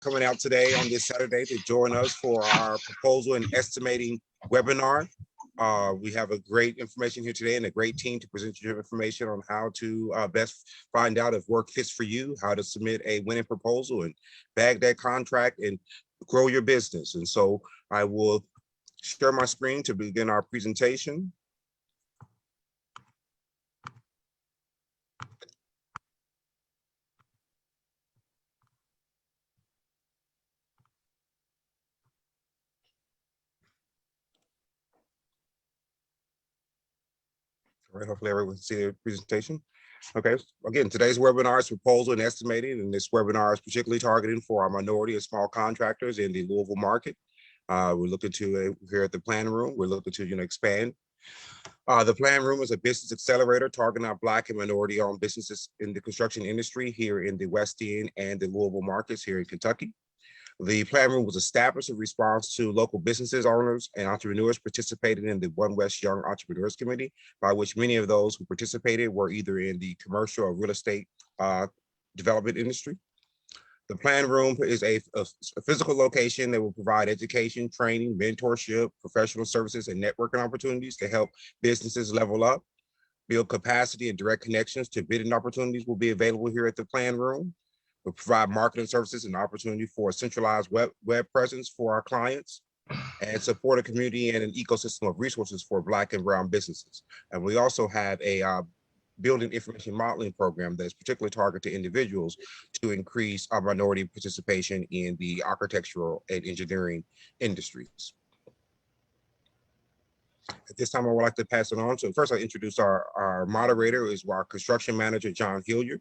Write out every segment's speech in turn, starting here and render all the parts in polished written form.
coming out today on this Saturday to join us for our proposal and estimating webinar. We have a great information here today and a great team to present you information on how to best find out if work fits for you, how to submit a winning proposal and bag that contract and grow your business. And so I will share my screen to begin our presentation. All right, hopefully everyone can see the presentation. Okay, again, today's webinar is proposal and estimating, and this webinar is particularly targeting for our minority and small contractors in the Louisville market. We're looking to, here at the plan room, we're looking to expand. The plan room is a business accelerator targeting our Black and minority owned businesses in the construction industry here in the West End and the Louisville markets here in Kentucky. The plan room was established in response to local businesses owners and entrepreneurs participating in the One West Young Entrepreneurs Committee, by which many of those who participated were either in the commercial or real estate development industry. The plan room is a physical location that will provide education, training, mentorship, professional services, and networking opportunities to help businesses level up, build capacity, and direct connections to bidding opportunities will be available here at the plan room. We'll provide marketing services and opportunity for a centralized web presence for our clients and support a community and an ecosystem of resources for Black and brown businesses. And we also have a building information modeling program that is particularly targeted to individuals to increase our minority participation in the architectural and engineering industries. At this time, I would like to pass it on. So first, I introduce our moderator, is our construction manager, John Hilliard,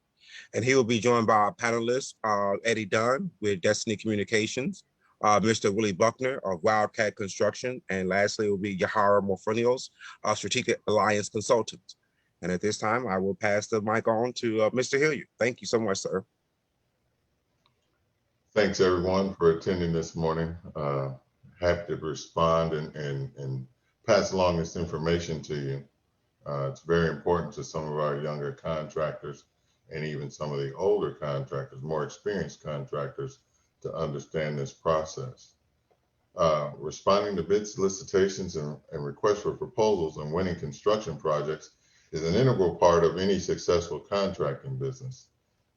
and he will be joined by our panelists, Eddie Dunn with Destiny Communications, Mr. Willie Buckner of Wildcat Construction, and lastly, it will be Yajaira Morphonios, Strategic Alliance Consultant. And at this time, I will pass the mic on to Mr. Hilliard. Thank you so much, sir. Thanks, everyone, for attending this morning. Happy to respond and pass along this information to you. It's very important to some of our younger contractors and even some of the older contractors, more experienced contractors, to understand this process. Responding to bid solicitations and requests for proposals and winning construction projects is an integral part of any successful contracting business.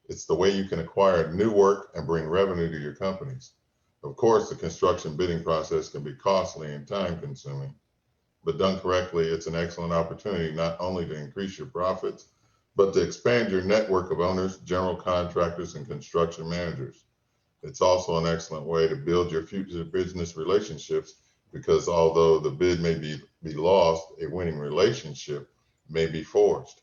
It's the way you can acquire new work and bring revenue to your companies. Of course, the construction bidding process can be costly and time-consuming, but done correctly, it's an excellent opportunity not only to increase your profits, but to expand your network of owners, general contractors, and construction managers. It's also an excellent way to build your future business relationships, because although the bid may be lost, a winning relationship may be forged.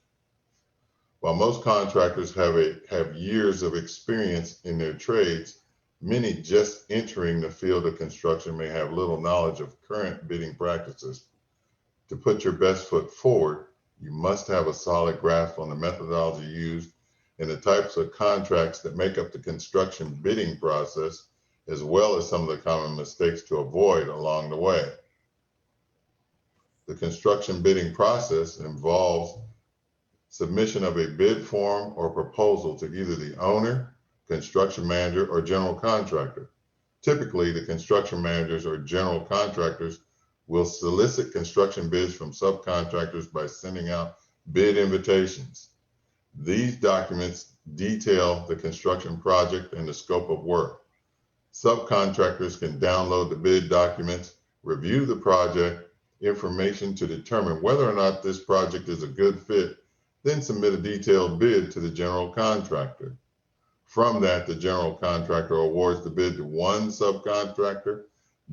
While most contractors have years of experience in their trades, many just entering the field of construction may have little knowledge of current bidding practices. To put your best foot forward, you must have a solid grasp on the methodology used and the types of contracts that make up the construction bidding process, as well as some of the common mistakes to avoid along the way. The construction bidding process involves submission of a bid form or proposal to either the owner, construction manager, or general contractor. Typically, the construction managers or general contractors will solicit construction bids from subcontractors by sending out bid invitations. These documents detail the construction project and the scope of work. Subcontractors can download the bid documents, review the project information to determine whether or not this project is a good fit, then submit a detailed bid to the general contractor. From that, the general contractor awards the bid to one subcontractor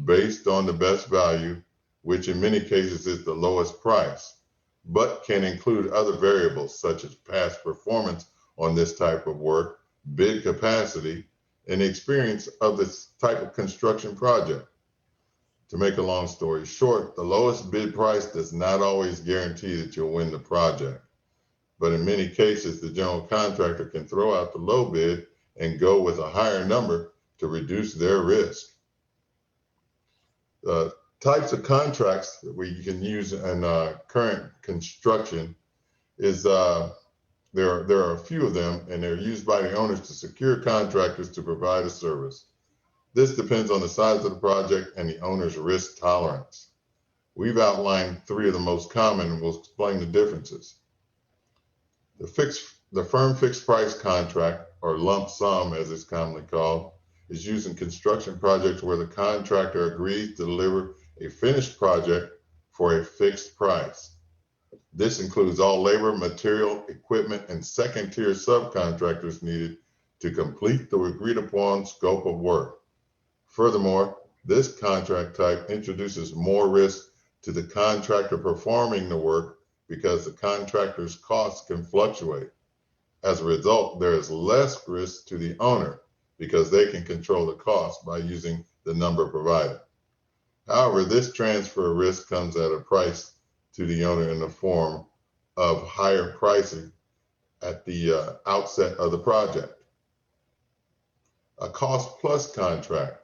based on the best value, which in many cases is the lowest price, but can include other variables such as past performance on this type of work, bid capacity, and the experience of this type of construction project. To make a long story short, the lowest bid price does not always guarantee that you'll win the project, but in many cases, the general contractor can throw out the low bid and go with a higher number to reduce their risk. Types of contracts that we can use in current construction is there are a few of them, and they're used by the owners to secure contractors to provide a service. This depends on the size of the project and the owner's risk tolerance. We've outlined three of the most common and we'll explain the differences. The firm fixed price contract, or lump sum as it's commonly called, is used in construction projects where the contractor agrees to deliver a finished project for a fixed price. This includes all labor, material, equipment, and second-tier subcontractors needed to complete the agreed-upon scope of work. Furthermore, this contract type introduces more risk to the contractor performing the work because the contractor's costs can fluctuate. As a result, there is less risk to the owner because they can control the cost by using the number provided. However, this transfer of risk comes at a price to the owner in the form of higher pricing at the outset of the project. A cost plus contract.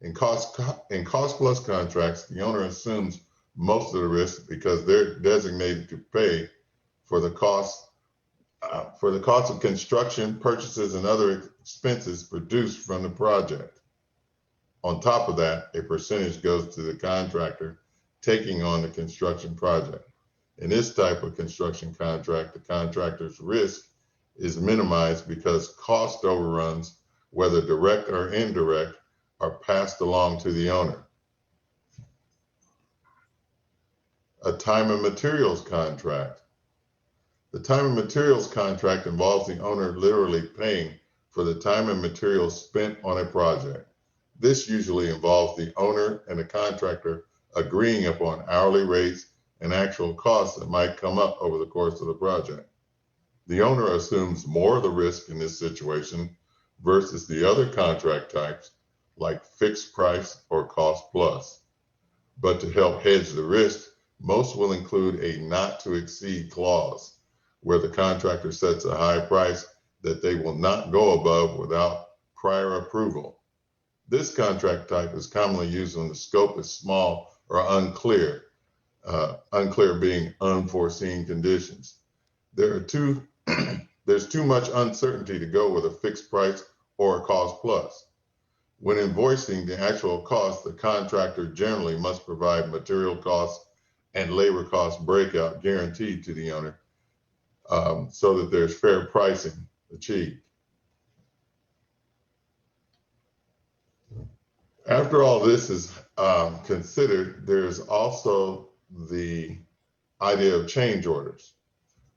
In cost plus contracts, the owner assumes most of the risk because they're designated to pay for the cost of construction, purchases, and other expenses produced from the project. On top of that, a percentage goes to the contractor taking on the construction project. In this type of construction contract, the contractor's risk is minimized because cost overruns, whether direct or indirect, are passed along to the owner. A time and materials contract. The time and materials contract involves the owner literally paying for the time and materials spent on a project. This usually involves the owner and the contractor agreeing upon hourly rates and actual costs that might come up over the course of the project. The owner assumes more of the risk in this situation versus the other contract types like fixed price or cost plus. But to help hedge the risk, most will include a not to exceed clause where the contractor sets a high price that they will not go above without prior approval. This contract type is commonly used when the scope is small or unclear, unclear being unforeseen conditions. There's too much uncertainty to go with a fixed price or a cost plus. When invoicing the actual cost, the contractor generally must provide material costs and labor cost breakout guaranteed to the owner so that there's fair pricing achieved. After all this is considered, there's also the idea of change orders.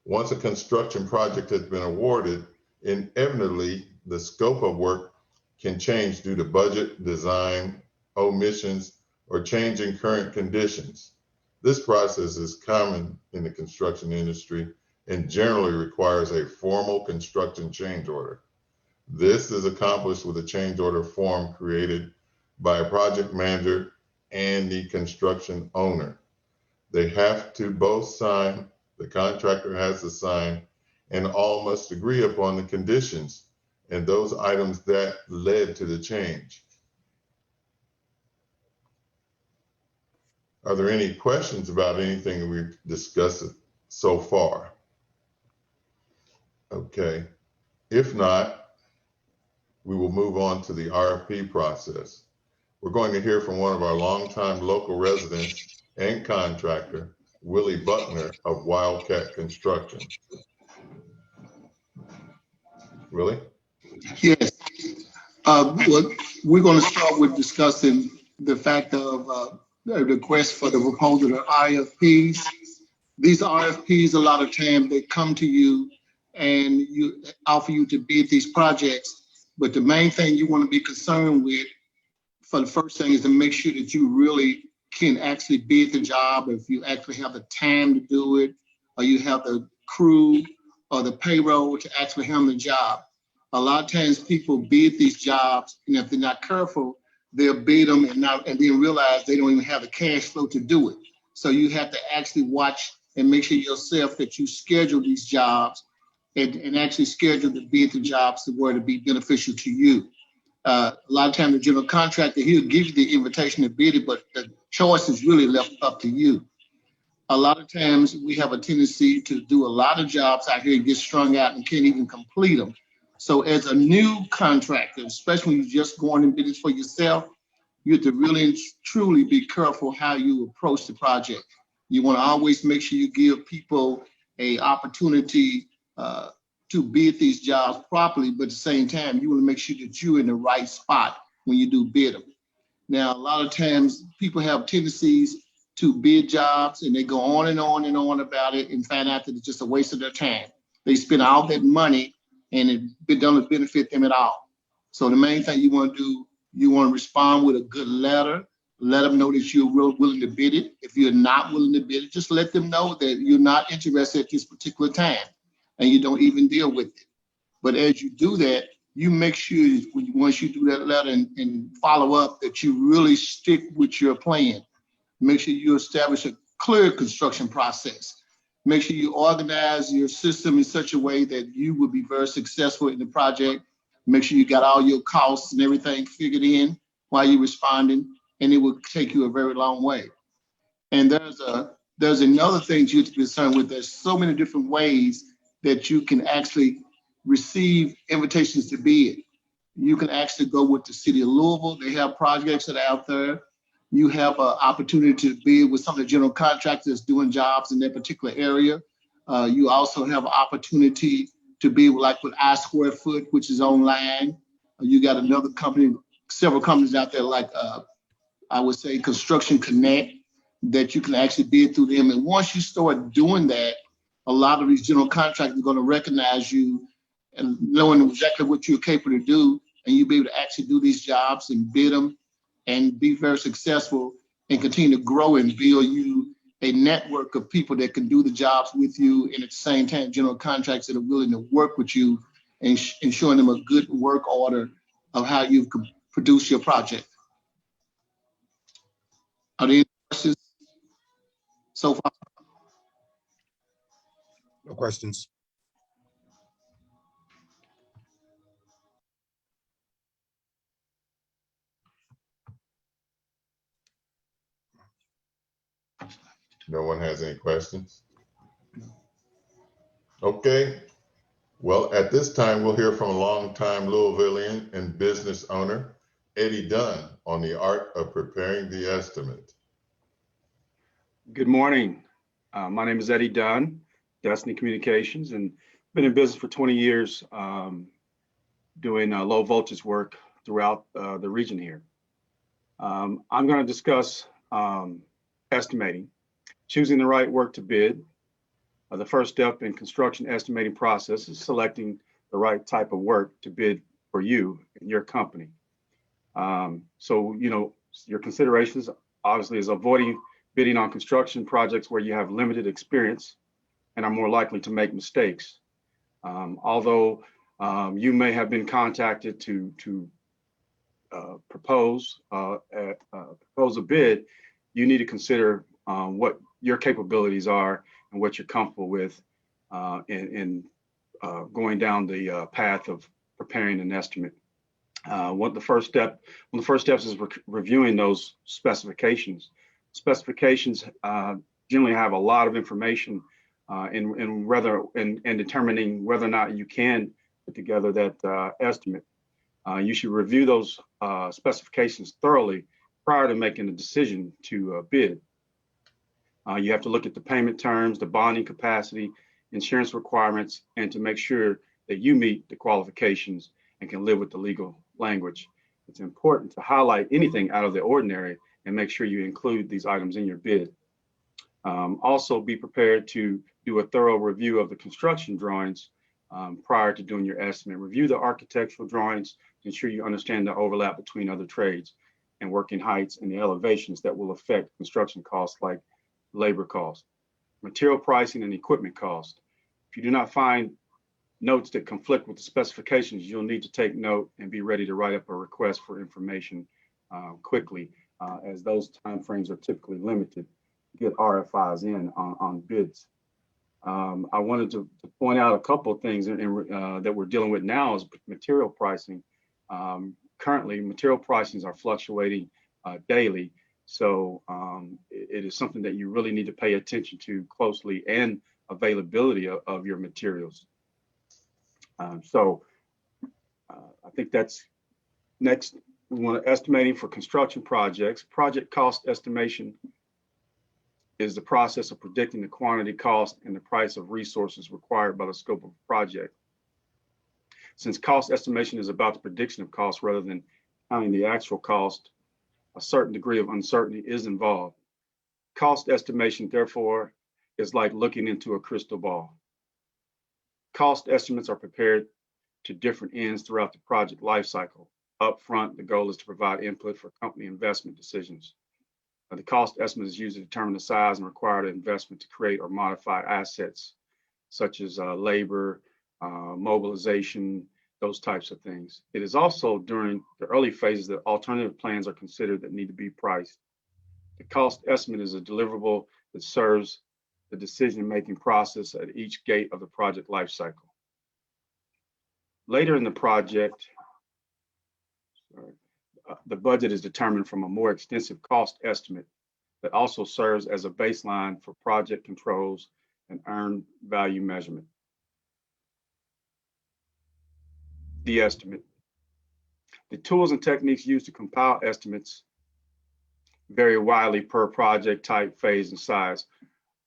Once a construction project has been awarded, inevitably the scope of work can change due to budget, design, omissions, or changing current conditions. This process is common in the construction industry and generally requires a formal construction change order. This is accomplished with a change order form created by a project manager and the construction owner. They have to both sign, the contractor has to sign, and all must agree upon the conditions and those items that led to the change. Are there any questions about anything we've discussed so far? Okay, if not, we will move on to the RFP process. We're going to hear from one of our longtime local residents and contractor, Willie Buckner of Wildcat Construction. Willie? Yes. Well, we're going to start with discussing the fact of the request for the proposal of RFPs. These RFPs, a lot of times they come to you and you offer you to bid these projects. But the main thing you want to be concerned with for the first thing is to make sure that you really can actually bid the job, if you actually have the time to do it, or you have the crew or the payroll to actually handle the job. A lot of times people bid these jobs, and if they're not careful, they'll bid them and then realize they don't even have the cash flow to do it. So you have to actually watch and make sure yourself that you schedule these jobs and actually schedule to bid the jobs to where to be beneficial to you. A lot of times the general contractor, he'll give you the invitation to bid it, but the choice is really left up to you. A lot of times we have a tendency to do a lot of jobs out here and get strung out and can't even complete them. So as a new contractor, especially when you're just going in business for yourself, you have to really and truly be careful how you approach the project. You want to always make sure you give people a opportunity to bid these jobs properly, but at the same time, you want to make sure that you're in the right spot when you do bid them. Now, a lot of times people have tendencies to bid jobs and they go on and on and on about it and find out that it's just a waste of their time. They spend all that money and it doesn't benefit them at all. So the main thing you want to do, you want to respond with a good letter. Let them know that you're willing to bid it. If you're not willing to bid it, just let them know that you're not interested at this particular time and you don't even deal with it. But as you do that, you make sure once you do that letter and follow up that you really stick with your plan. Make sure you establish a clear construction process. Make sure you organize your system in such a way that you will be very successful in the project. Make sure you got all your costs and everything figured in while you're responding, and it will take you a very long way. And there's another thing you have to be concerned with. There's so many different ways that you can actually receive invitations to bid. You can actually go with the city of Louisville. They have projects that are out there. You have an opportunity to bid with some of the general contractors doing jobs in that particular area. You also have an opportunity to bid with I Square Foot, which is online. You got another company, several companies out there like I would say Construction Connect, that you can actually bid through them. And once you start doing that, a lot of these general contractors are going to recognize you and knowing exactly what you're capable to do, and you'll be able to actually do these jobs and bid them and be very successful and continue to grow and build you a network of people that can do the jobs with you, and at the same time, general contractors that are willing to work with you and showing them a good work order of how you produce your project. Are there any questions so far? No questions. No one has any questions? Okay. Well, at this time, we'll hear from a longtime Louisvillian and business owner, Eddie Dunn, on the art of preparing the estimate. Good morning. My name is Eddie Dunn, Destiny Communications, and been in business for 20 years doing low voltage work throughout the region here. I'm going to discuss estimating, choosing the right work to bid. The first step in construction estimating process is selecting the right type of work to bid for you and your company. So, your considerations obviously is avoiding bidding on construction projects where you have limited experience and are more likely to make mistakes. Although you may have been contacted to propose a bid, you need to consider what your capabilities are and what you're comfortable with in going down the path of preparing an estimate. One of the first steps is reviewing those specifications. Specifications generally have a lot of information in determining whether or not you can put together that estimate. You should review those specifications thoroughly prior to making a decision to bid. You have to look at the payment terms, the bonding capacity, insurance requirements, and to make sure that you meet the qualifications and can live with the legal language. It's important to highlight anything out of the ordinary and make sure you include these items in your bid. Also, be prepared to do a thorough review of the construction drawings prior to doing your estimate. Review the architectural drawings to ensure you understand the overlap between other trades and working heights and the elevations that will affect construction costs like labor costs, material pricing, and equipment cost. If you do not find notes that conflict with the specifications, you'll need to take note and be ready to write up a request for information quickly, as those timeframes are typically limited to get RFIs in on bids. I wanted to point out a couple of things that we're dealing with now is material pricing. Currently, material pricings are fluctuating daily. So it is something that you really need to pay attention to closely, and availability of your materials. So think that's next. We want estimating for construction projects. Project cost estimation is the process of predicting the quantity, cost, and the price of resources required by the scope of a project. Since cost estimation is about the prediction of cost rather than counting the actual cost, a certain degree of uncertainty is involved. Cost estimation, therefore, is like looking into a crystal ball. Cost estimates are prepared to different ends throughout the project lifecycle. Up front, the goal is to provide input for company investment decisions. The cost estimate is used to determine the size and required investment to create or modify assets, such as labor, mobilization, those types of things. It is also during the early phases that alternative plans are considered that need to be priced. The cost estimate is a deliverable that serves the decision-making process at each gate of the project lifecycle. Later in the project, the budget is determined from a more extensive cost estimate that also serves as a baseline for project controls and earned value measurement. The estimate. The tools and techniques used to compile estimates vary widely per project type, phase, and size.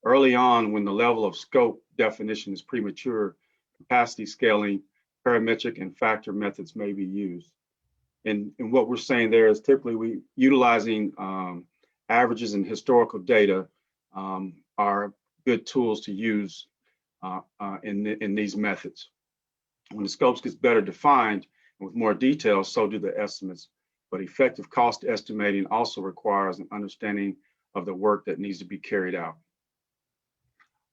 Early on, when the level of scope definition is premature, capacity scaling, parametric, and factor methods may be used. And what we're saying there is typically we utilizing averages and historical data are good tools to use in these methods. When the scopes gets better defined and with more details, so do the estimates. But effective cost estimating also requires an understanding of the work that needs to be carried out.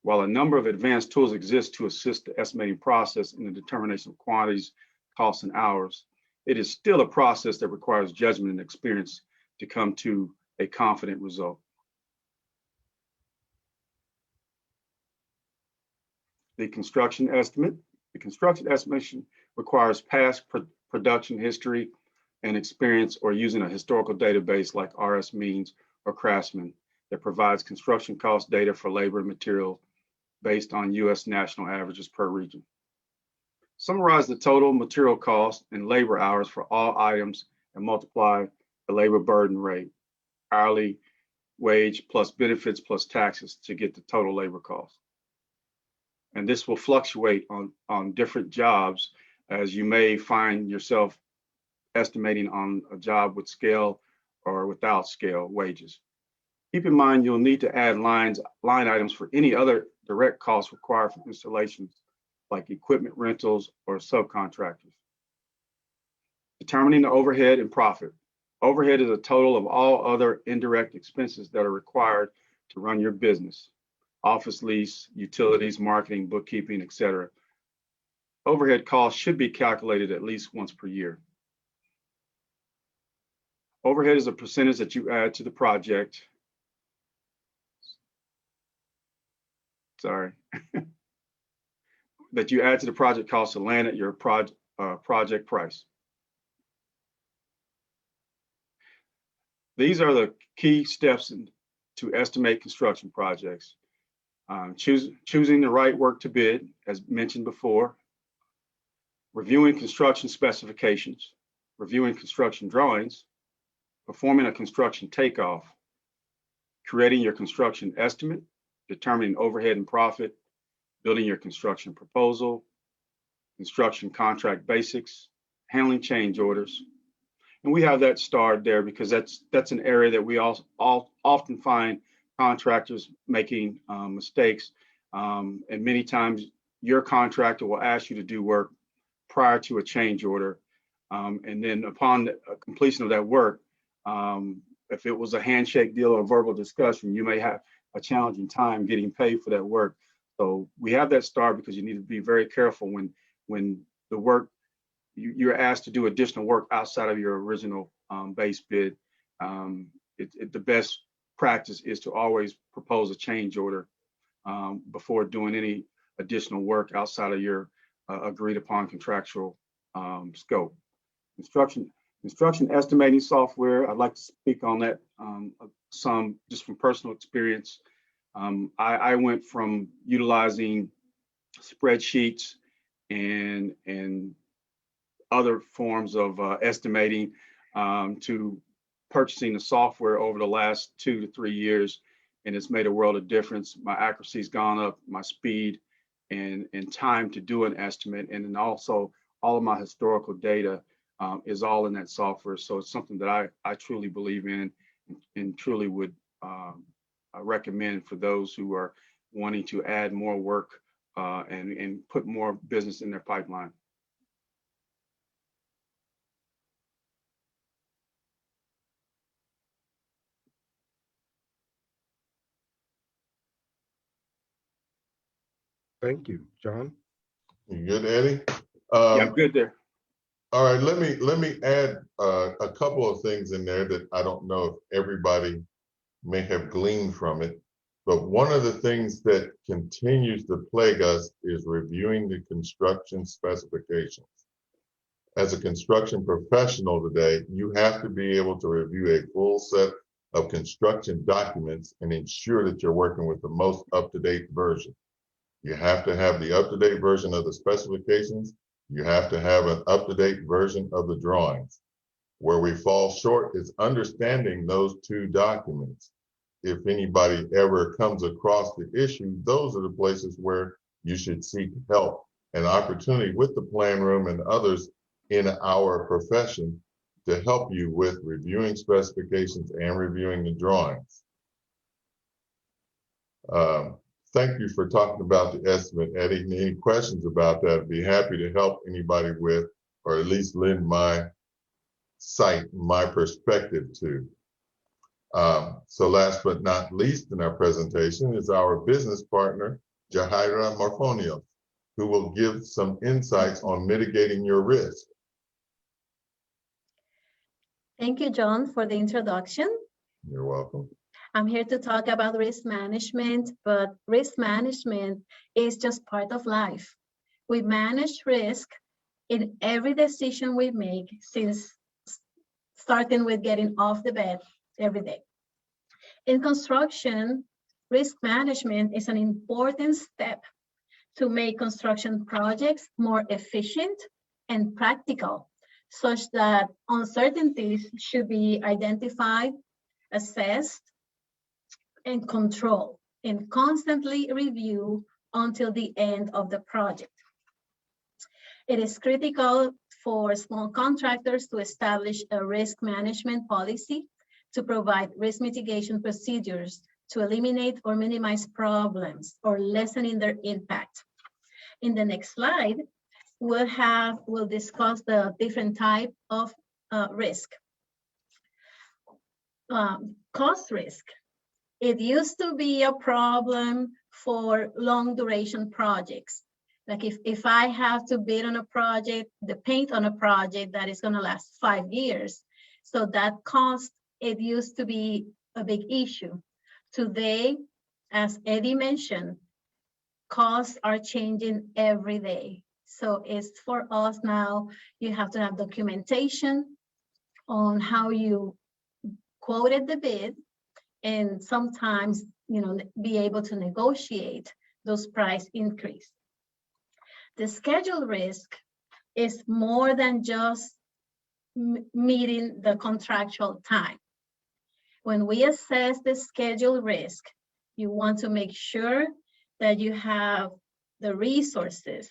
While a number of advanced tools exist to assist the estimating process in the determination of quantities, costs, and hours, it is still a process that requires judgment and experience to come to a confident result. The construction estimate. The construction estimation requires past production history and experience, or using a historical database like RS Means or Craftsman that provides construction cost data for labor and material based on US national averages per region. Summarize the total material cost and labor hours for all items and multiply the labor burden rate, hourly wage plus benefits plus taxes to get the total labor cost. And this will fluctuate on different jobs, as you may find yourself estimating on a job with scale or without scale wages. Keep in mind, you'll need to add line items for any other direct costs required for installations, like equipment rentals or subcontractors. Determining the overhead and profit. Overhead is a total of all other indirect expenses that are required to run your business. Office lease, utilities, marketing, bookkeeping, etc. Overhead costs should be calculated at least once per year. Overhead is a percentage that you add to the project. That you add to the project cost to land at your project price. These are the key steps to estimate construction projects. Choosing the right work to bid, as mentioned before. Reviewing construction specifications. Reviewing construction drawings. Performing a construction takeoff. Creating your construction estimate. Determining overhead and profit. Building your construction proposal. Construction contract basics. Handling change orders. And we have that starred there because that's an area that we all often find contractors making mistakes. And many times your contractor will ask you to do work prior to a change order. And then upon the completion of that work, if it was a handshake deal or a verbal discussion, you may have a challenging time getting paid for that work. So we have that starred because you need to be very careful when the work, you're asked to do additional work outside of your original base bid. The best practice is to always propose a change order before doing any additional work outside of your agreed upon contractual scope. Construction estimating software, I'd like to speak on that some just from personal experience. I went from utilizing spreadsheets and other forms of estimating to purchasing the software over the last 2 to 3 years, and it's made a world of difference. My accuracy's gone up, my speed and time to do an estimate, and then also all of my historical data is all in that software. So it's something that I truly believe in and truly would recommend for those who are wanting to add more work and put more business in their pipeline. Thank you, John. You good, Eddie? Yeah, I'm good there. All right, let me add a couple of things in there that I don't know if everybody may have gleaned from it. But one of the things that continues to plague us is reviewing the construction specifications. As a construction professional today, you have to be able to review a full set of construction documents and ensure that you're working with the most up-to-date version. You have to have the up-to-date version of the specifications. You have to have an up-to-date version of the drawings. Where we fall short is understanding those two documents. If anybody ever comes across the issue, those are the places where you should seek help and opportunity with the plan room and others in our profession to help you with reviewing specifications and reviewing the drawings. Thank you for talking about the estimate, Eddie. Any questions about that, I'd be happy to help anybody with, or at least lend my sight, my perspective to. So last but not least in our presentation is our business partner, Yajaira Morphonios, who will give some insights on mitigating your risk. Thank you, John, for the introduction. You're welcome. I'm here to talk about risk management, but risk management is just part of life. We manage risk in every decision we make, since starting with getting off the bed every day. In construction, risk management is an important step to make construction projects more efficient and practical, such that uncertainties should be identified, assessed, and controlled, and constantly reviewed until the end of the project. It is critical for small contractors to establish a risk management policy to provide risk mitigation procedures to eliminate or minimize problems or lessening their impact. In the next slide, we'll discuss the different type of risk. Cost risk. It used to be a problem for long duration projects. Like if I have to bid on a project, the paint on a project that is gonna last 5 years. So that cost, it used to be a big issue. Today, as Eddie mentioned, costs are changing every day. So it's for us now, you have to have documentation on how you quoted the bid, and sometimes, be able to negotiate those price increase. The schedule risk is more than just meeting the contractual time. When we assess the schedule risk, you want to make sure that you have the resources,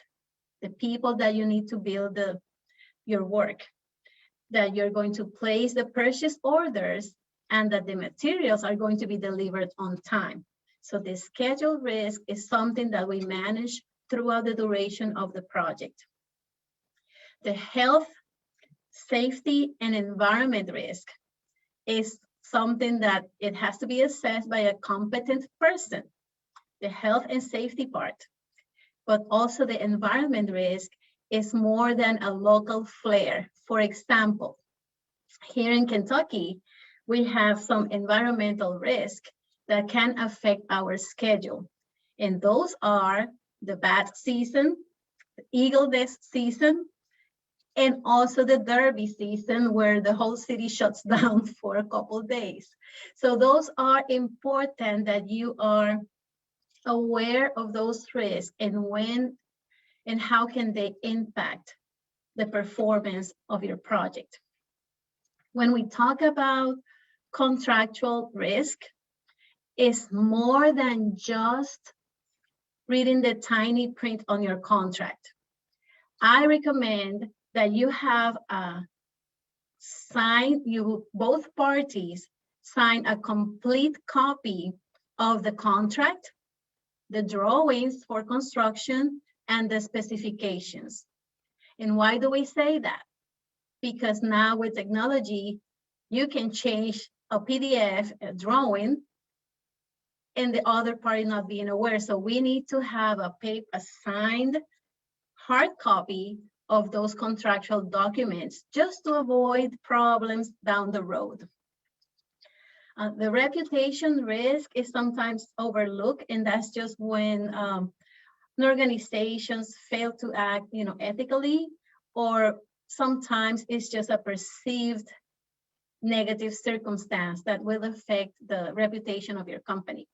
the people that you need to build your work, that you're going to place the purchase orders, and that the materials are going to be delivered on time. So the schedule risk is something that we manage throughout the duration of the project. The health, safety, and environment risk is something that it has to be assessed by a competent person, the health and safety part. But also the environment risk is more than a local flair. For example, here in Kentucky, we have some environmental risk that can affect our schedule. And those are the bat season, the eagle nest season, and also the derby season, where the whole city shuts down for a couple of days. So those are important that you are aware of those risks and when and how can they impact the performance of your project. When we talk about contractual risk, it's more than just reading the tiny print on your contract. I recommend that you have both parties sign a complete copy of the contract, the drawings for construction, and the specifications. And why do we say that? Because now with technology, you can change a PDF, a drawing, and the other party not being aware. So we need to have a signed hard copy of those contractual documents just to avoid problems down the road. The reputation risk is sometimes overlooked, and that's just when organizations fail to act, ethically, or sometimes it's just a perceived negative circumstance that will affect the reputation of your company.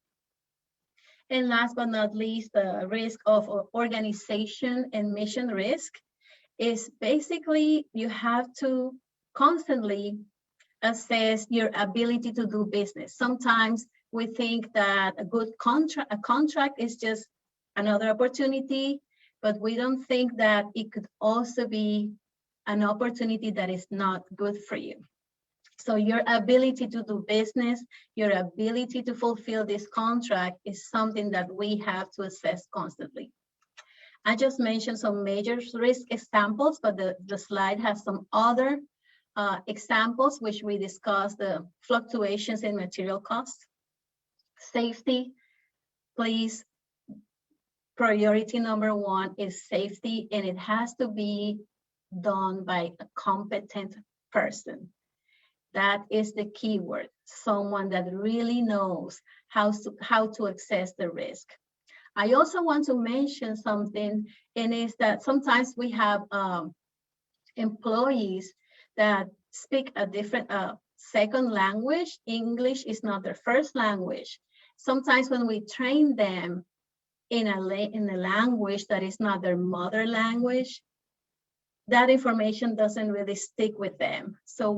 And last but not least, the risk of organization and mission risk is basically you have to constantly assess your ability to do business. Sometimes we think that a contract is just another opportunity, but we don't think that it could also be an opportunity that is not good for you. So your ability to do business, your ability to fulfill this contract is something that we have to assess constantly. I just mentioned some major risk examples, but the slide has some other examples which we discussed: the fluctuations in material costs, safety. Please, priority number one is safety, and it has to be done by a competent person. That is the key word, someone that really knows how to assess the risk. I also want to mention something, and is that sometimes we have employees that speak a different second language. English is not their first language. Sometimes when we train them in a language that is not their mother language, that information doesn't really stick with them. So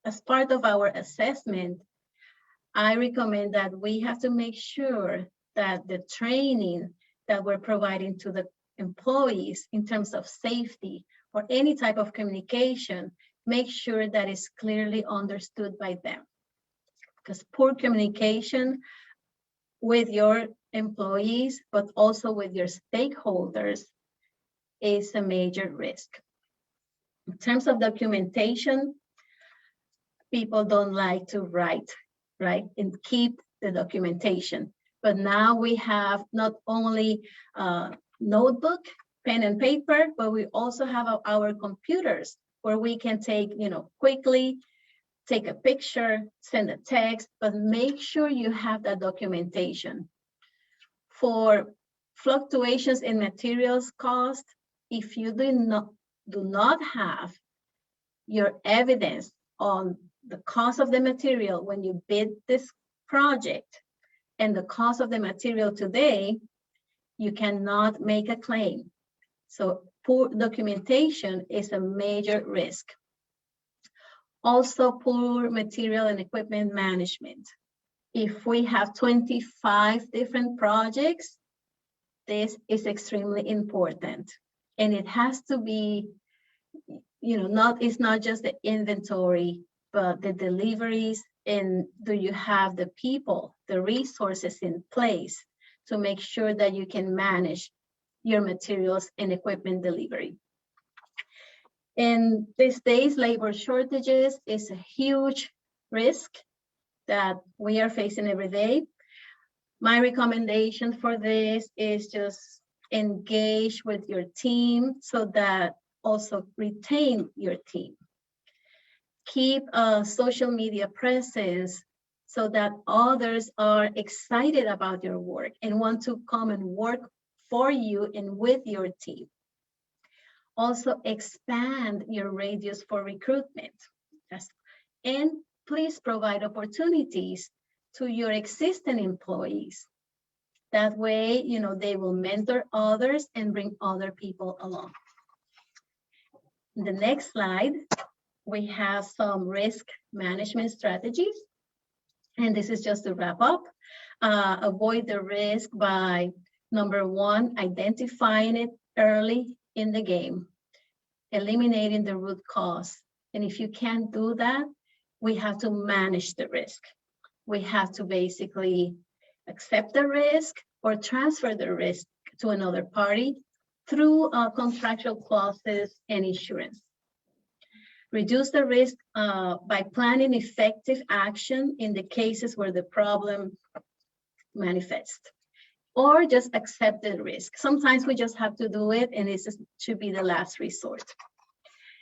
as part of our assessment, I recommend that we have to make sure that the training that we're providing to the employees in terms of safety or any type of communication, make sure that it's clearly understood by them. Because poor communication with your employees, but also with your stakeholders, is a major risk. In terms of documentation, people don't like to write, right, and keep the documentation. But now we have not only notebook, pen and paper, but we also have our computers where we can take, quickly take a picture, send a text, but make sure you have that documentation. For fluctuations in materials cost, if you do not have your evidence on the cost of the material when you bid this project and the cost of the material today, you cannot make a claim. So poor documentation is a major risk. Also, poor material and equipment management. If we have 25 different projects, this is extremely important. And it has to be, it's not just the inventory, but the deliveries, and do you have the people, the resources in place to make sure that you can manage your materials and equipment delivery. And these days, labor shortages is a huge risk that we are facing every day. My recommendation for this is just engage with your team so that also retain your team. Keep a social media presence so that others are excited about your work and want to come and work for you and with your team. Also expand your radius for recruitment. And please provide opportunities to your existing employees. That way, they will mentor others and bring other people along. The next slide, we have some risk management strategies. And this is just to wrap up. Avoid the risk by, number one, identifying it early in the game, eliminating the root cause. And if you can't do that, we have to manage the risk. We have to basically accept the risk or transfer the risk to another party through contractual clauses and insurance. Reduce the risk by planning effective action in the cases where the problem manifests, or just accept the risk. Sometimes we just have to do it, and this should be the last resort.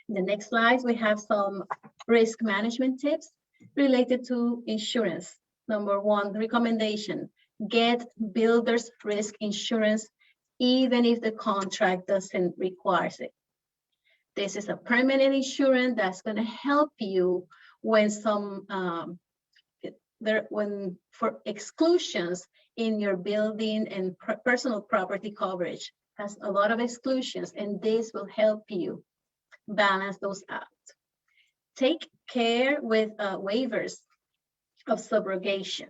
In the next slides, we have some risk management tips related to insurance. Number one, recommendation, get builder's risk insurance even if the contract doesn't require it. This is a permanent insurance that's going to help you when for exclusions in your building and personal property coverage has a lot of exclusions, and this will help you balance those out. Take care with waivers of subrogation.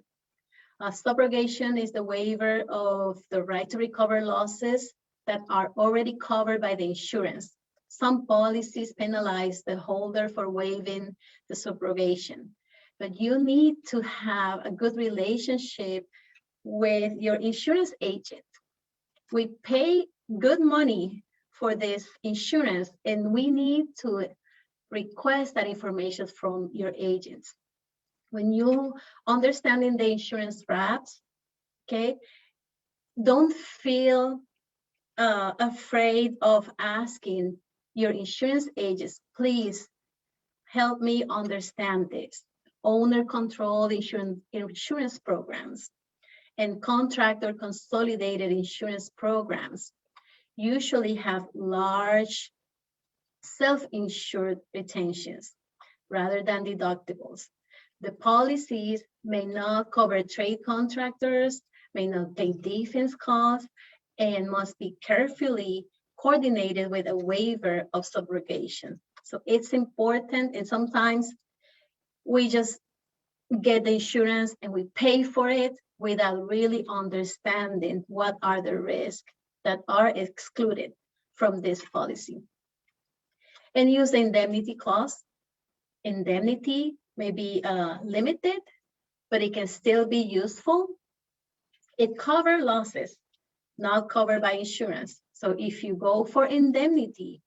Subrogation is the waiver of the right to recover losses that are already covered by the insurance. Some policies penalize the holder for waiving the subrogation, but you need to have a good relationship with your insurance agent. We pay good money for this insurance, and we need to request that information from your agents. When you understanding the insurance wraps, okay, don't feel afraid of asking your insurance agents, please help me understand this. Owner-controlled insurance programs and contractor consolidated insurance programs usually have large self-insured retentions rather than deductibles. The policies may not cover trade contractors, may not pay defense costs, and must be carefully coordinated with a waiver of subrogation. So it's important, and sometimes we just get the insurance and we pay for it without really understanding what are the risks that are excluded from this policy. And use the indemnity clause. Indemnity may be limited, but it can still be useful. It covers losses not covered by insurance. So if you go for indemnity,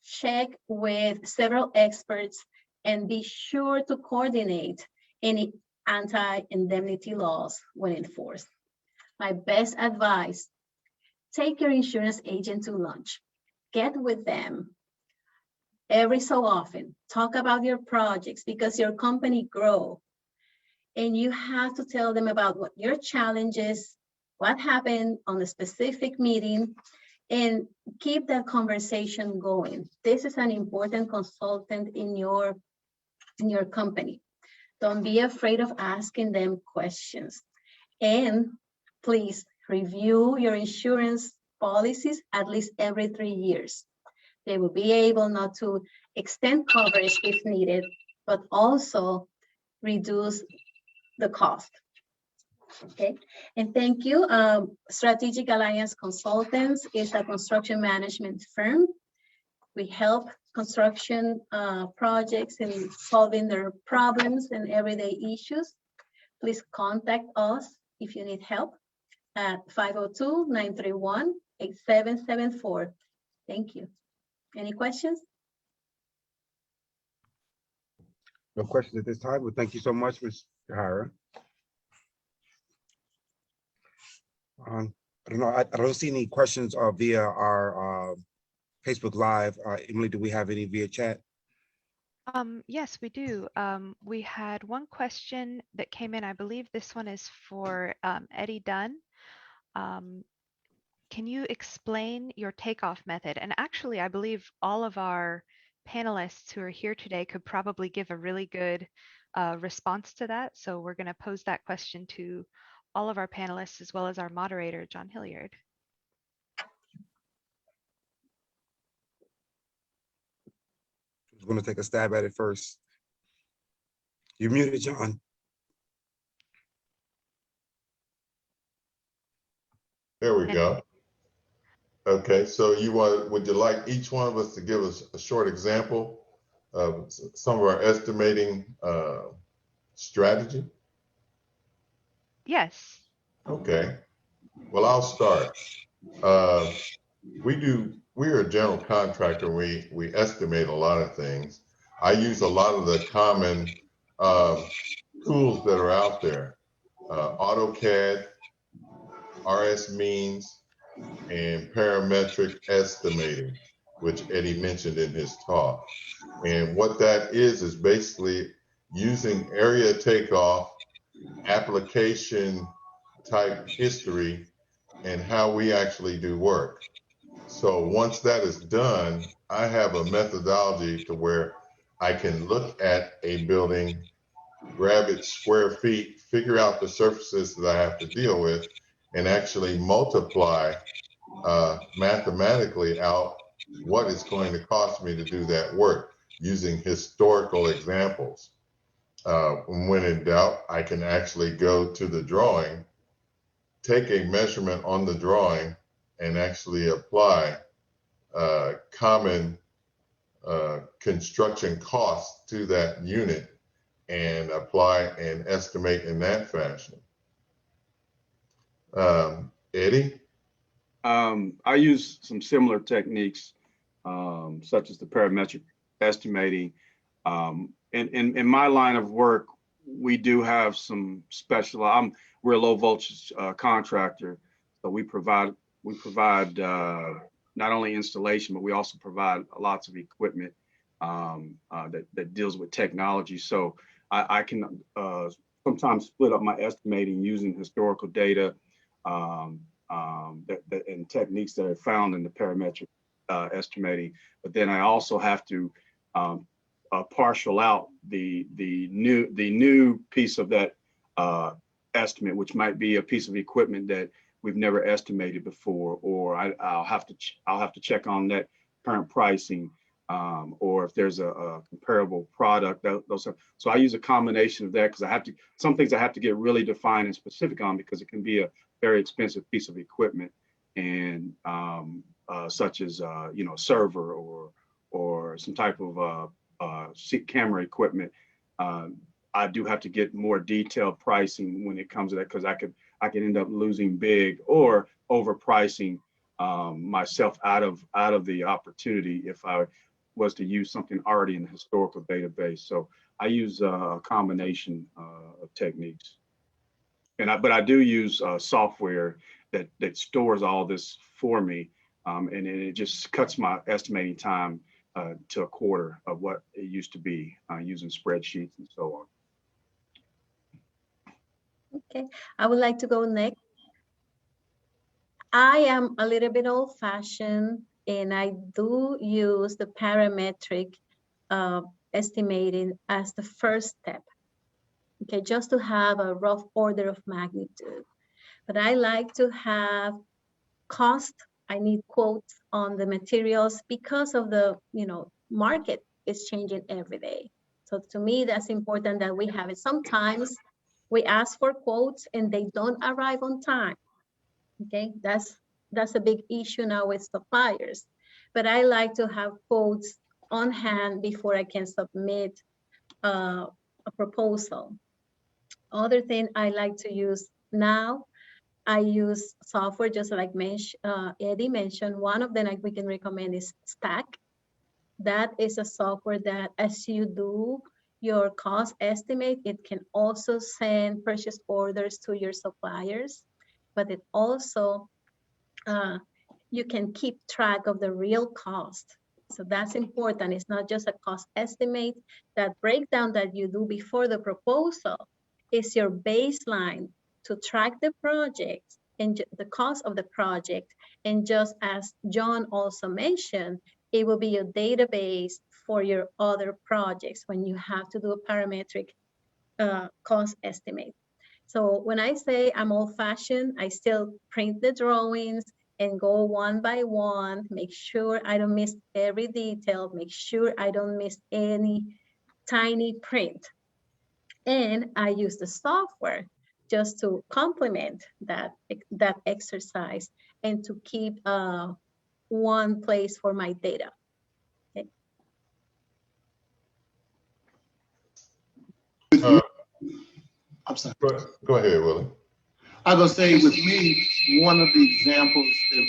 check with several experts and be sure to coordinate any anti-indemnity laws when enforced. My best advice, take your insurance agent to lunch. Get with them every so often. Talk about your projects because your company grows. And you have to tell them about what your challenges, what happened on a specific meeting, and keep that conversation going. This is an important consultant in your company. Don't be afraid of asking them questions. And please review your insurance policies at least every 3 years. They will be able not to extend coverage if needed, but also reduce the cost. Okay, and thank you. Strategic Alliance Consultants is a construction management firm. We help construction projects in solving their problems and everyday issues. Please contact us if you need help at 502-931-8774. Thank you. Any questions? No questions at this time, but thank you so much, Ms. Yajaira. I don't know, I don't see any questions via our Facebook Live. Emily, do we have any via chat? Yes, we do. We had one question that came in. I believe this one is for Eddie Dunn. Can you explain your takeoff method? And actually, I believe all of our panelists who are here today could probably give a really good response to that. So we're going to pose that question to all of our panelists as well as our moderator, John Hilliard. Who's going to take a stab at it first? You're muted, John. There we go. Okay, so would you like each one of us to give us a short example of some of our estimating strategy? Yes. Okay, well, I'll start. We're a general contractor. We estimate a lot of things. I use a lot of the common tools that are out there. AutoCAD, RS Means, and Parametric Estimating, which Eddie mentioned in his talk. And what that is basically using area takeoff, application type history, and how we actually do work. So once that is done, I have a methodology to where I can look at a building, grab its square feet, figure out the surfaces that I have to deal with, and actually multiply mathematically out what it's going to cost me to do that work using historical examples. When in doubt, I can actually go to the drawing, take a measurement on the drawing, and actually apply common construction costs to that unit and apply and estimate in that fashion. Eddie? I use some similar techniques, such as the parametric estimating. In my line of work, we do have some special. We're a low voltage contractor, so we provide not only installation, but we also provide lots of equipment that deals with technology. So I can sometimes split up my estimating using historical data and techniques that are found in the parametric estimating. But then I also have to partial out the new piece of that estimate, which might be a piece of equipment that we've never estimated before, or I'll have to check on that current pricing, or if there's a comparable product. So I use a combination of that, because some things I have to get really defined and specific on, because it can be a very expensive piece of equipment, and such as server or some type of camera equipment. I do have to get more detailed pricing when it comes to that, because I could end up losing big or overpricing myself out of the opportunity if I was to use something already in the historical database. So I use a combination of techniques, but I do use software that stores all this for me, and it just cuts my estimating time to a quarter of what it used to be, using spreadsheets and so on. Okay, I would like to go next. I am a little bit old-fashioned, and I do use the parametric estimating as the first step. Okay, just to have a rough order of magnitude. But I like to have cost. I need quotes on the materials, because of the market is changing every day. So to me, that's important that we have it. Sometimes we ask for quotes and they don't arrive on time. Okay, that's a big issue now with suppliers. But I like to have quotes on hand before I can submit a proposal. Other thing I like to use now, I use software, just like Eddie mentioned. One of them we can recommend is Stack. That is a software that, as you do your cost estimate, it can also send purchase orders to your suppliers, but it also, you can keep track of the real cost. So that's important. It's not just a cost estimate. That breakdown that you do before the proposal is your baseline to track the project and the cost of the project. And just as John also mentioned, it will be a database for your other projects when you have to do a parametric cost estimate. So when I say I'm old-fashioned, I still print the drawings and go one by one, make sure I don't miss every detail, make sure I don't miss any tiny print. And I use the software just to complement that exercise and to keep one place for my data. Okay. I'm sorry. Go ahead, Willie. I was gonna say with me, one of the examples that,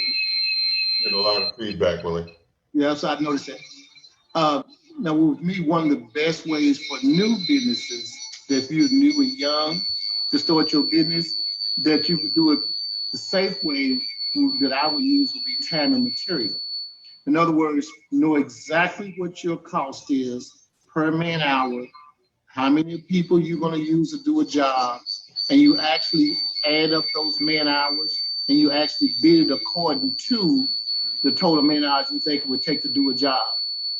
Get a lot of feedback, Willie. yes, I noticed that. Now with me, one of the best ways for new businesses, that if you're new and young to start your business, that you could do it the safe way that I would use would be time and material. In other words, know exactly what your cost is per man hour, how many people you're going to use to do a job, and you actually add up those man hours and you actually bid it according to the total man hours you think it would take to do a job.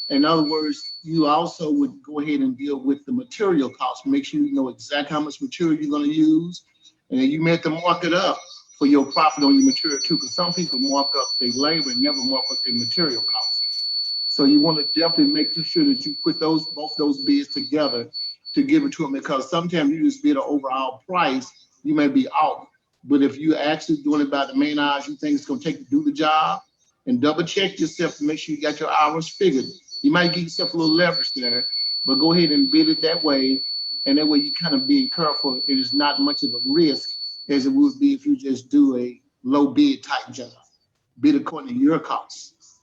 In other words, you also would go ahead and deal with the material costs. Make sure you know exactly how much material you're going to use, and then you may have to mark it up for your profit on your material too, because some people mark up their labor and never mark up their material costs. So you want to definitely make sure that you put both those bids together to give it to them, because sometimes you just bid an overall price, you may be off. But if you're actually doing it by the main hours you think it's going to take to do the job, and double check yourself to make sure you got your hours figured. You might give yourself a little leverage there, but go ahead and bid it that way. And that way you kind of being careful. It is not much of a risk as it would be if you just do a low bid type job. Bid according to your costs.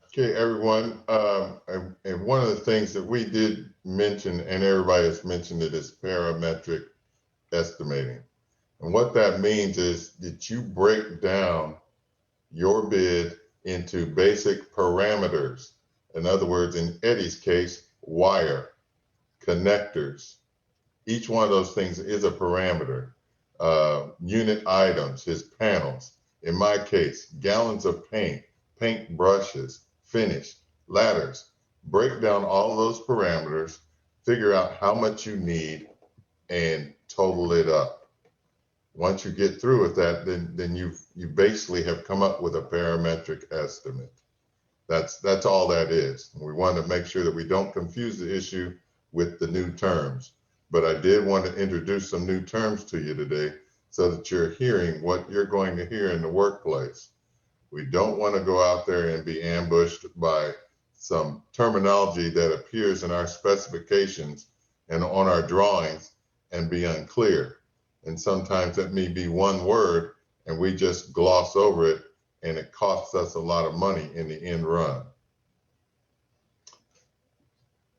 Okay, everyone. And one of the things that we did mention, and everybody has mentioned it, is parametric estimating. And what that means is that you break down your bid into basic parameters. In other words, in Eddie's case, wire, connectors. Each one of those things is a parameter. Unit items, his panels. In my case, gallons of paint, paint brushes, finish, ladders. Break down all those parameters, figure out how much you need, and total it up. Once you get through with that, then you basically have come up with a parametric estimate. That's all that is. We want to make sure that we don't confuse the issue with the new terms. But I did want to introduce some new terms to you today so that you're hearing what you're going to hear in the workplace. We don't want to go out there and be ambushed by some terminology that appears in our specifications and on our drawings and be unclear. And sometimes that may be one word and we just gloss over it and it costs us a lot of money in the end run.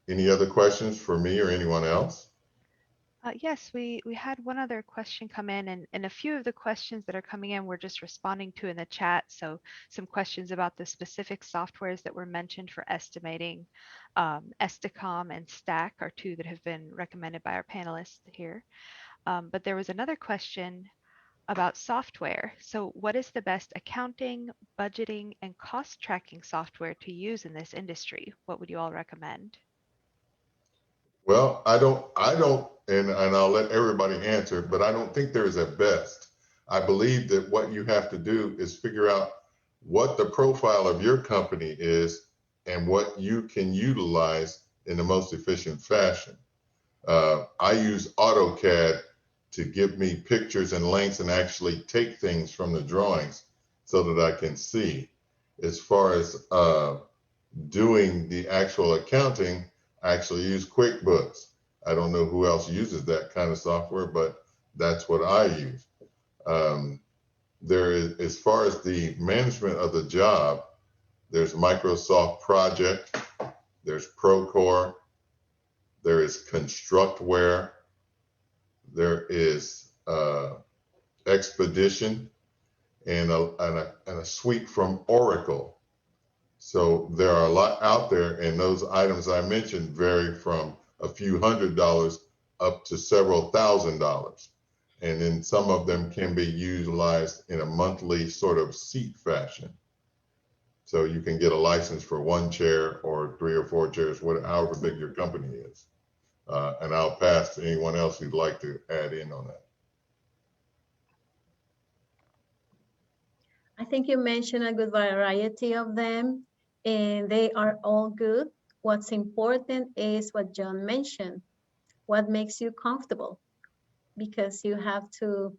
Any other questions for me or anyone else? Yes, we had one other question come in, and a few of the questions that are coming in we're just responding to in the chat. So some questions about the specific softwares that were mentioned for estimating. Esticom and Stack are two that have been recommended by our panelists here. But there was another question about software. So what is the best accounting, budgeting, and cost tracking software to use in this industry? What would you all recommend? Well, I don't, and I'll let everybody answer, but I don't think there is a best. I believe that what you have to do is figure out what the profile of your company is and what you can utilize in the most efficient fashion. I use AutoCAD to give me pictures and links and actually take things from the drawings so that I can see. As far as doing the actual accounting, I actually use QuickBooks. I don't know who else uses that kind of software, but that's what I use. There is, as far as the management of the job, there's Microsoft Project, there's Procore, there is Constructware, there is Expedition, and a suite from Oracle. So there are a lot out there, and those items I mentioned vary from a few $100s up to several $1,000s. And then some of them can be utilized in a monthly sort of seat fashion. So you can get a license for one chair or 3 or 4 chairs, however big your company is. And I'll pass to anyone else who'd like to add in on that. think you mentioned a good variety of them, and they are all good. What's important is what John mentioned, what makes you comfortable, because you have to,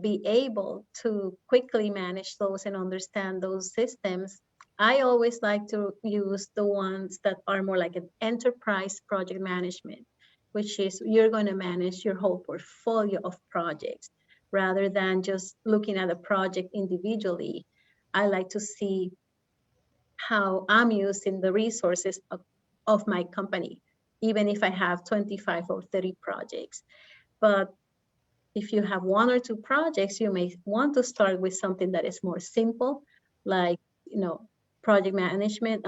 be able to quickly manage those and understand those systems. I always like to use the ones that are more like an enterprise project management, which is you're going to manage your whole portfolio of projects rather than just looking at a project individually. I like to see how I'm using the resources of my company, even if I have 25 or 30 projects. But if you have 1 or 2 projects, you may want to start with something that is more simple, like, project management,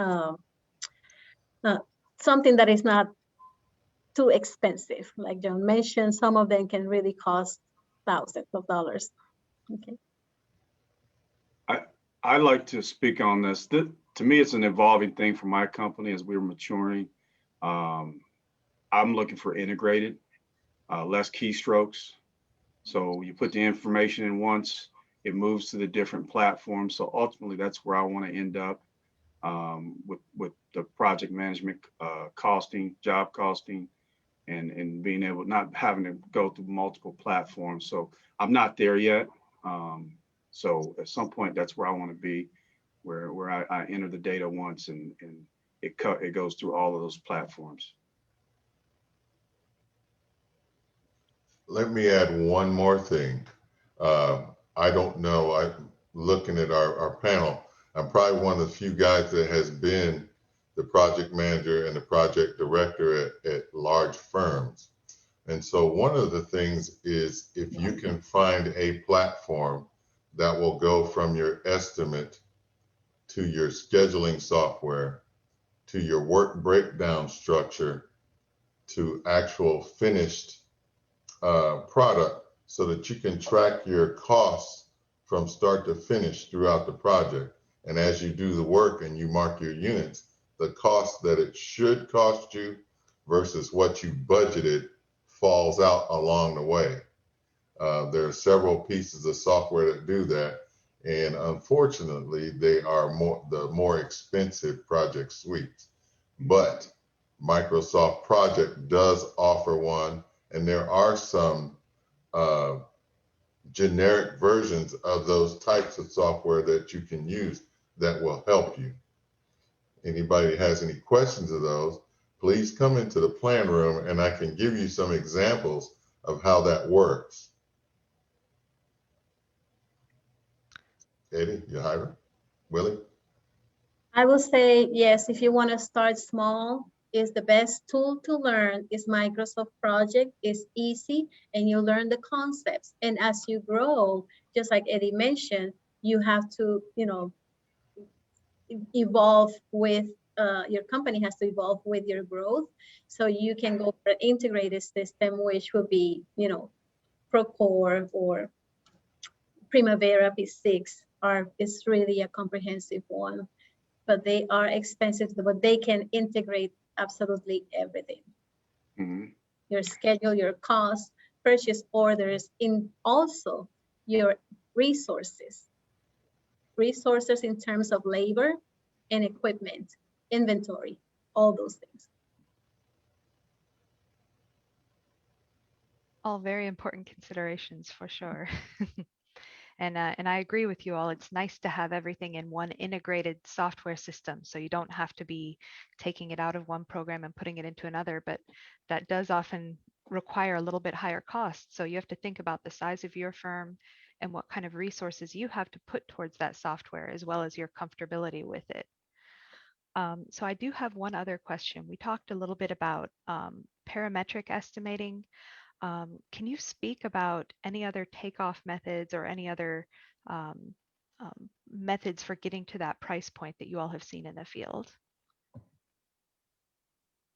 something that is not too expensive. Like John mentioned, some of them can really cost thousands of dollars. Okay. I like to speak on this. To me, it's an evolving thing for my company as we're maturing. I'm looking for integrated, less keystrokes. So you put the information in once, it moves to the different platforms. So ultimately, that's where I want to end up with the project management, costing, job costing, and being able, not having to go through multiple platforms. So I'm not there yet. So at some point, that's where I want to be, where I enter the data once and it goes through all of those platforms. Let me add one more thing. I don't know, I'm looking at our panel, I'm probably one of the few guys that has been the project manager and the project director at large firms. And so one of the things is if you can find a platform that will go from your estimate to your scheduling software, to your work breakdown structure, to actual finished product, so that you can track your costs from start to finish throughout the project. And as you do the work and you mark your units, the cost that it should cost you versus what you budgeted falls out along the way. There are several pieces of software that do that. And unfortunately, they are the more expensive project suites. But Microsoft Project does offer one, and there are some generic versions of those types of software that you can use that will help you. Anybody has any questions of those, please come into the plan room and I can give you some examples of how that works. Eddie, Yajaira, Willie? I will say, yes, if you want to start small, is the best tool to learn is Microsoft Project. It's easy and you learn the concepts. And as you grow, just like Eddie mentioned, you have to, evolve with, your company has to evolve with your growth. So you can go for an integrated system, which will be, Procore or Primavera P6 is really a comprehensive one. But they are expensive, but they can integrate absolutely everything. Mm-hmm. Your schedule, your costs, purchase orders, in also your resources in terms of labor and equipment, inventory, all those things. All very important considerations for sure. And I agree with you all. It's nice to have everything in one integrated software system, so you don't have to be taking it out of one program and putting it into another, but that does often require a little bit higher cost. So you have to think about the size of your firm and what kind of resources you have to put towards that software, as well as your comfortability with it. So I do have one other question. We talked a little bit about parametric estimating. Can you speak about any other takeoff methods or any other methods for getting to that price point that you all have seen in the field?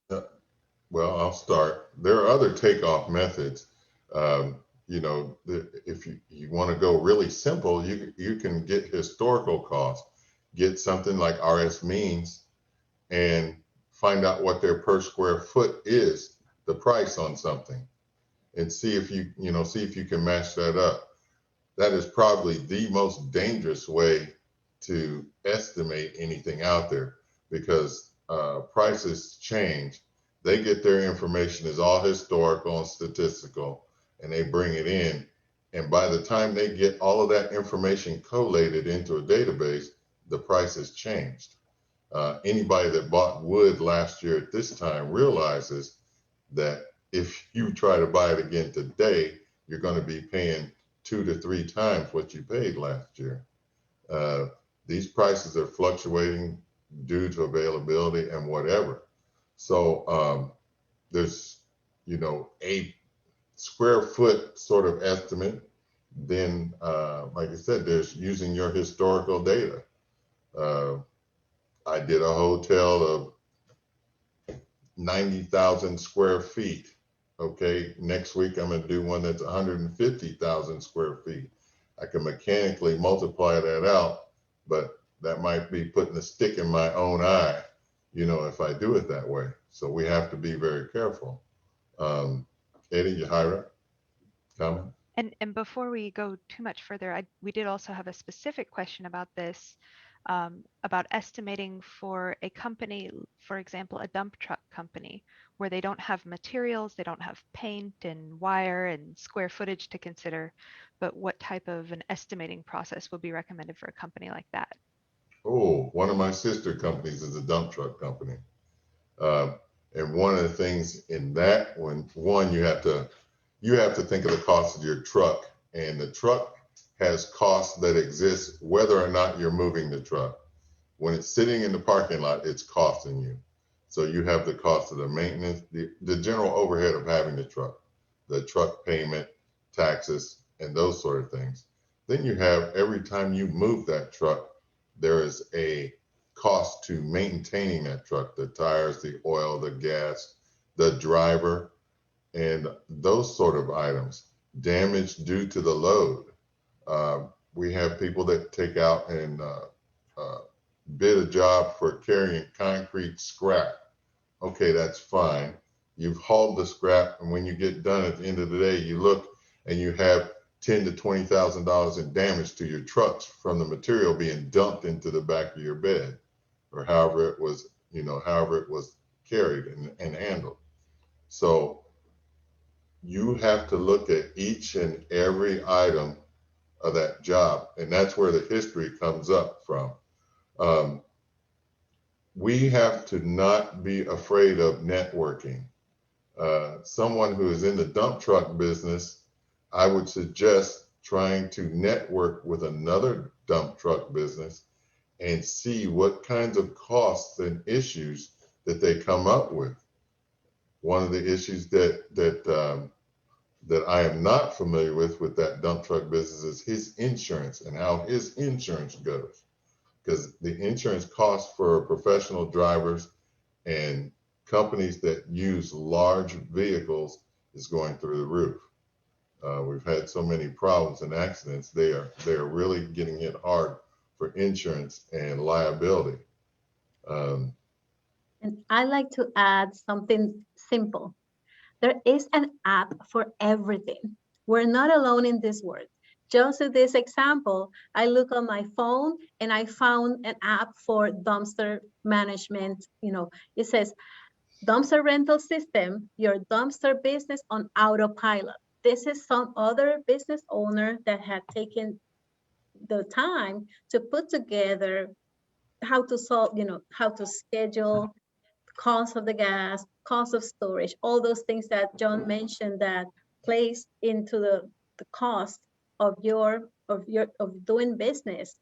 Well, I'll start. There are other takeoff methods. If you want to go really simple, you can get historical costs, get something like RS means, and find out what their per square foot is, the price on something, and see if you can match that up. that is probably the most dangerous way to estimate anything out there, because prices change. They get their information is all historical and statistical, and they bring it in. And by the time they get all of that information collated into a database, the price has changed. Anybody that bought wood last year at this time realizes that if you try to buy it again today, you're going to be paying 2 to 3 times what you paid last year. These prices are fluctuating due to availability and whatever. So there's, you know, a square foot sort of estimate. Then, like I said, there's using your historical data. I did a hotel of 90,000 square feet. Okay, next week I'm going to do one that's 150,000 square feet. I can mechanically multiply that out, but that might be putting a stick in my own eye, you know, if I do it that way. So we have to be very careful. Eddie, Yajaira, comment? And before we go too much further, we did also have a specific question about this, about estimating for a company, for example, a dump truck company, where they don't have materials, they don't have paint and wire and square footage to consider, but what type of an estimating process would be recommended for a company like that? Oh, one of my sister companies is a dump truck company. And one of the things in that one, you have to think of the cost of your truck, and the truck has costs that exist whether or not you're moving the truck. When it's sitting in the parking lot, it's costing you. So you have the cost of the maintenance, the general overhead of having the truck payment, taxes, and those sort of things. Then you have, every time you move that truck, there is a cost to maintaining that truck, the tires, the oil, the gas, the driver, and those sort of items. Damage due to the load. We have people that take out and bid a job for carrying concrete scrap. Okay, that's fine. You've hauled the scrap, and when you get done at the end of the day, you look and you have $10,000 to $20,000 in damage to your trucks from the material being dumped into the back of your bed, or however it was, however it was carried and handled. So you have to look at each and every item of that job, and that's where the history comes up from. We have to not be afraid of networking. Someone who is in the dump truck business, I would suggest trying to network with another dump truck business and see what kinds of costs and issues that they come up with. One of the issues that I am not familiar with that dump truck business is his insurance and how his insurance goes. Because the insurance costs for professional drivers and companies that use large vehicles is going through the roof. We've had so many problems and accidents. They are really getting hit hard for insurance and liability. And I like to add something simple. There is an app for everything. We're not alone in this world. Just in this example, I look on my phone and I found an app for dumpster management. It says dumpster rental system, your dumpster business on autopilot. This is some other business owner that had taken the time to put together how to solve, how to schedule, cost of the gas, cost of storage, all those things that John mentioned that plays into the cost of doing business.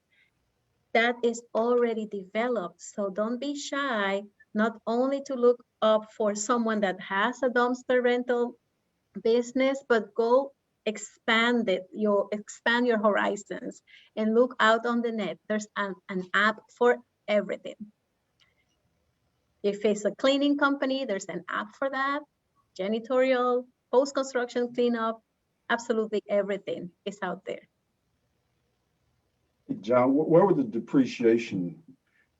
That is already developed. So don't be shy, not only to look up for someone that has a dumpster rental business, but go expand your horizons and look out on the net. There's an app for everything. If it's a cleaning company, there's an app for that. Janitorial, post-construction cleanup, absolutely everything is out there. John, where would the depreciation,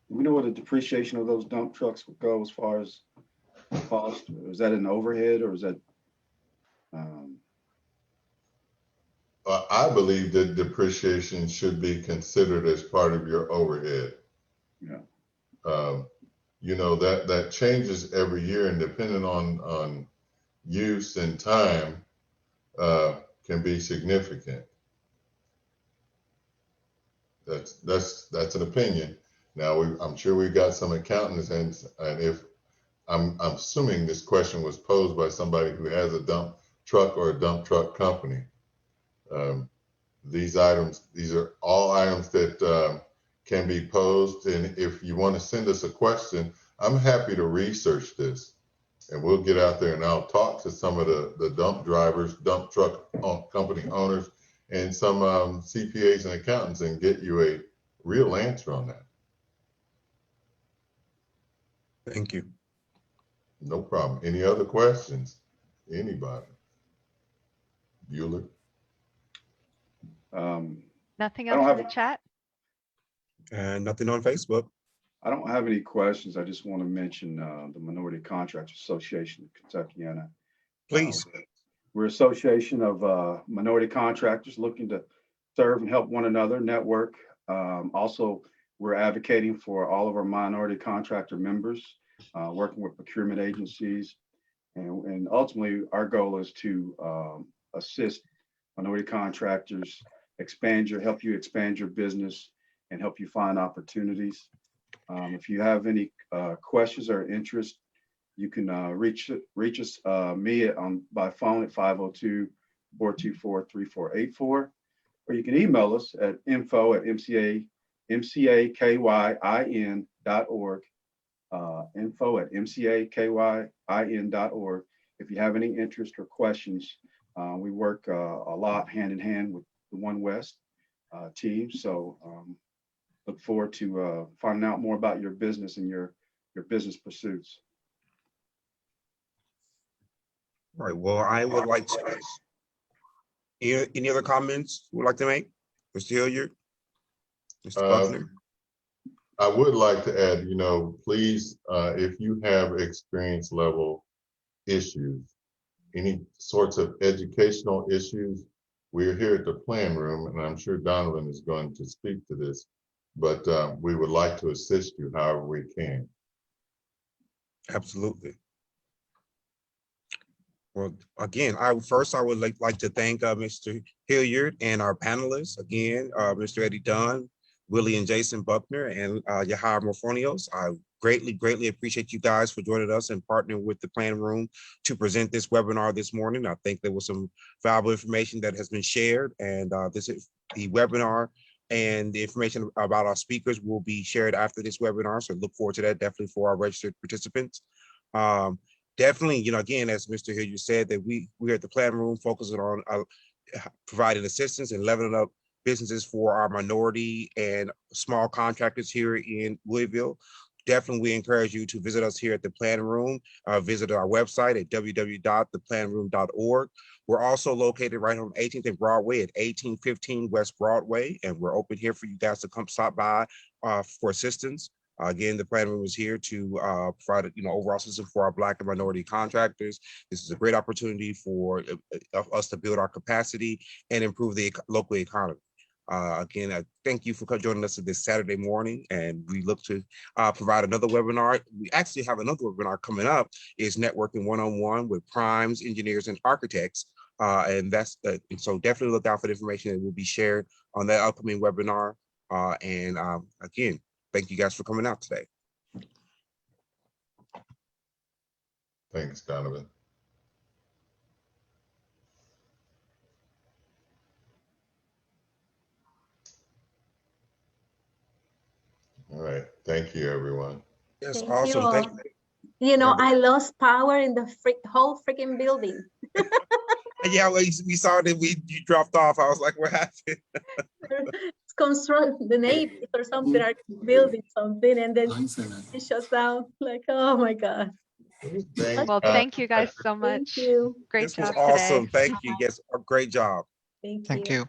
do we know where the depreciation of those dump trucks would go as far as cost? Is that an overhead, or is that? I believe that depreciation should be considered as part of your overhead. Yeah. You know, that changes every year, and depending on use and time, can be significant. That's an opinion. Now, I'm sure we've got some accountants, and if I'm assuming this question was posed by somebody who has a dump truck or a dump truck company. These are all items that can be posed, and if you want to send us a question, I'm happy to research this, and we'll get out there and I'll talk to some of the dump drivers, dump truck company owners, and some CPAs and accountants and get you a real answer on that. Thank you. No problem. Any other questions? Anybody? Bueller? Nothing I don't else in have the chat? And nothing on Facebook. I don't have any questions. I just want to mention the Minority Contractors Association of Kentuckiana. Please. We're an association of minority contractors looking to serve and help one another, network. Also, we're advocating for all of our minority contractor members, working with procurement agencies. And ultimately, our goal is to assist minority contractors, help you expand your business and help you find opportunities. If you have any questions or interest, you can reach us, me by phone at 502-424-3484, or you can email us at info@mcakyin.org, info@mcakyin.org. If you have any interest or questions, we work a lot hand in hand with the One West team. So look forward to finding out more about your business and your business pursuits. All right. Well, I would like to. Any other comments you would like to make, Mr. Hilliard, Mr. Buckner? I would like to add, you know, please, if you have experience level issues, any sorts of educational issues, we're here at the plan room, and I'm sure Donovan is going to speak to this, but we would like to assist you however we can. Absolutely. Well, again, I would like to thank Mr. Hilliard and our panelists again, Mr. Eddie Dunn, Willie and Jason Buckner, and Yajaira Morphonios. I greatly appreciate you guys for joining us and partnering with the plan room to present this webinar this morning. I think there was some valuable information that has been shared, and this is the webinar, and the information about our speakers will be shared after this webinar. So look forward to that, definitely for our registered participants. Definitely, you know, again, as Mr. Hilliard said, that we're at the plan room focusing on providing assistance and leveling up businesses for our minority and small contractors here in Louisville. Definitely, we encourage you to visit us here at the plan room. Visit our website at www.theplanroom.org. We're also located right on 18th and Broadway at 1815 West Broadway, and we're open here for you guys to come stop by for assistance. Again, the plan room is here to provide, you know, overall assistance for our Black and minority contractors. This is a great opportunity for us to build our capacity and improve the local economy. Again, I thank you for joining us this Saturday morning, and we look to provide another webinar. We actually have another webinar coming up, is networking one-on-one with primes, engineers, and architects. And so definitely look out for the information that will be shared on that upcoming webinar. Again, thank you guys for coming out today. Thanks, Donovan. All right. Thank you, everyone. Yes, Thank awesome. you all. Thank you. You know, I lost power in the whole freaking building. Yeah, we saw that you dropped off. I was like, what happened? It's construct the natives or something are building something, and then it shuts down. Like, oh my God. Well, thank you guys so Thank much. you. Great This was job awesome. today. Thank you. Yes, a great job. Thank Thank you. you.